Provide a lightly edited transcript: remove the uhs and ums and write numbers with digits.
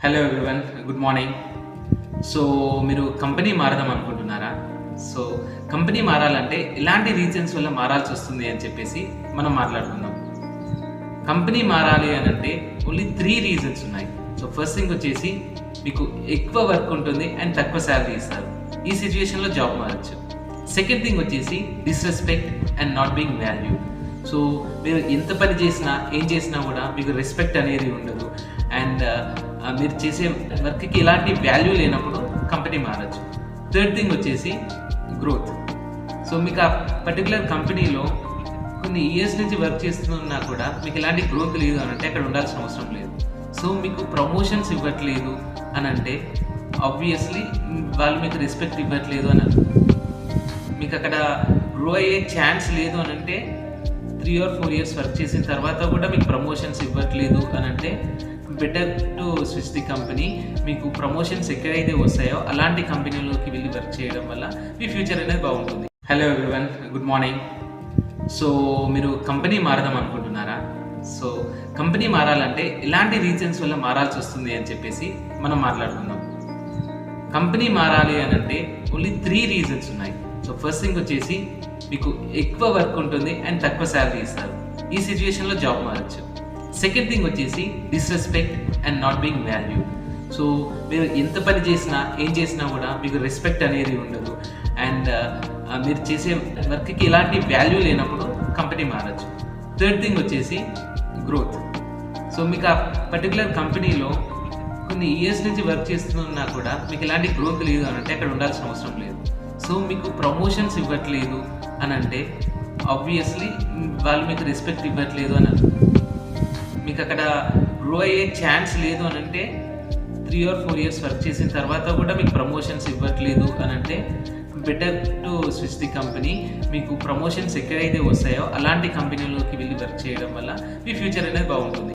Hello everyone, good morning. So మీరు company మారదాం అనుకుంటున్నారా? So company మారాలంటే ఎలాంటి రీజన్స్ వల్ల మారాల్సి వస్తుంది అని చెప్పేసి మనం మాట్లాడుకుందాం. కంపెనీ మారాలి అని అంటే ఓన్లీ 3 రీజన్స్ ఉన్నాయి. సో ఫస్ట్ థింగ్ వచ్చేసి మీకు ఎక్కువ వర్క్ ఉంటుంది అండ్ తక్కువ శాలరీ ఇస్తారు. ఈ సిచ్యువేషన్లో జాబ్ మారచ్చు. సెకండ్ థింగ్ వచ్చేసి disrespect and not being value. So మీరు ఎంత పని చేసినా ఏం చేసినా కూడా మీకు రెస్పెక్ట్ అనేది ఉండదు అండ్ మీరు చేసే వర్క్కి ఎలాంటి వాల్యూ లేనప్పుడు కంపెనీ మారచ్చు. థర్డ్ థింగ్ వచ్చేసి గ్రోత్. సో మీకు ఆ పర్టికులర్ కంపెనీలో కొన్ని ఇయర్స్ నుంచి వర్క్ చేస్తున్నా కూడా మీకు ఎలాంటి గ్రోత్ లేదు అని అంటే అక్కడ ఉండాల్సిన అవసరం లేదు. సో మీకు ప్రమోషన్స్ ఇవ్వట్లేదు అని అంటే ఆబ్వియస్లీ వాళ్ళు మీకు రెస్పెక్ట్ ఇవ్వట్లేదు అని అర్థం. మీకు అక్కడ గ్రో అయ్యే ఛాన్స్ లేదు అని అంటే 3 or 4 years వర్క్ చేసిన తర్వాత కూడా మీకు ప్రమోషన్స్ ఇవ్వట్లేదు అని అంటే better to switch the company. మీకు ప్రమోషన్స్ ఎక్కడైతే వస్తాయో అలాంటి కంపెనీలోకి వెళ్ళి వర్క్ చేయడం వల్ల మీ ఫ్యూచర్ అనేది బాగుంటుంది. Hello everyone, good morning. So మీరు కంపెనీ మారదాం అనుకుంటున్నారా? సో కంపెనీ మారాలంటే ఎలాంటి రీజన్స్ వల్ల మారాల్సి వస్తుంది అని చెప్పేసి మనం మాట్లాడుకుందాం. కంపెనీ మారాలి అని అంటే ఓన్లీ 3 రీజన్స్ ఉన్నాయి. సో ఫస్ట్ థింగ్ వచ్చేసి మీకు ఎక్కువ వర్క్ ఉంటుంది అండ్ తక్కువ శాలరీ ఇస్తారు. ఈ సిచ్యువేషన్లో జాబ్ మారచ్చు. సెకండ్ థింగ్ వచ్చేసి disrespect and not being value. So మీరు ఎంత పని చేసినా ఏం చేసినా కూడా మీకు రెస్పెక్ట్ అనేది ఉండదు అండ్ మీరు చేసే వర్క్కి ఎలాంటి వాల్యూ లేనప్పుడు కంపెనీ మారచ్చు. థర్డ్ థింగ్ వచ్చేసి గ్రోత్. సో మీకు ఆ పర్టికులర్ కంపెనీలో కొన్ని ఇయర్స్ నుంచి వర్క్ చేస్తున్నా కూడా మీకు ఎలాంటి గ్రోత్ లేదు అని అంటే అక్కడ ఉండాల్సిన అవసరం లేదు. సో మీకు ప్రమోషన్స్ ఇవ్వట్లేదు అని అంటే ఆబ్వియస్లీ వాళ్ళు మీకు రెస్పెక్ట్ ఇవ్వట్లేదు అని అర్థం. మీకు అక్కడ గ్రో అయ్యే ఛాన్స్ లేదు అని అంటే 3 or 4 years వర్క్ చేసిన తర్వాత కూడా మీకు ప్రమోషన్స్ ఇవ్వట్లేదు అని అంటే better to switch the company. మీకు ప్రమోషన్స్ ఎక్కడైతే వస్తాయో అలాంటి కంపెనీలోకి వెళ్ళి వర్క్ చేయడం వల్ల మీ ఫ్యూచర్ అనేది బాగుంటుంది.